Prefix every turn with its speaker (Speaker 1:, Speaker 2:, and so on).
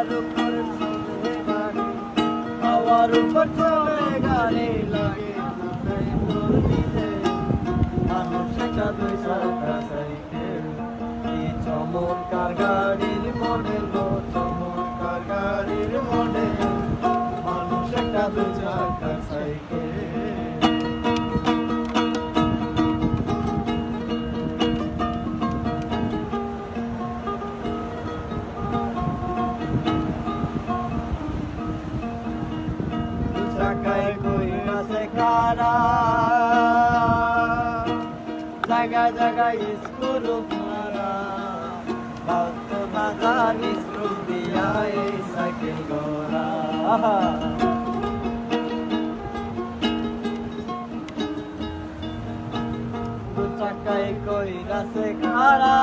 Speaker 1: হাওয়ার উপর চলে গাড়ি, হাওয়ার উপর চলে গাড়ি লাগে দুটাই মোর দিলে। মানুষ একটা দুই চাকা সাইকেল, কি চমৎকার গাড়ির মডেল গো, চমৎকার গাড়ির মডেল। মানুষ একটা দুই চাকা সাইকেল। চাকায় কইরাছে খারা, জায়গায় জায়গায় স্কুল মারা, ভক্ত বাজার স্কুল দিয়া এই সাইকেল গড়া। দু চাকায় কইরাছে খারা,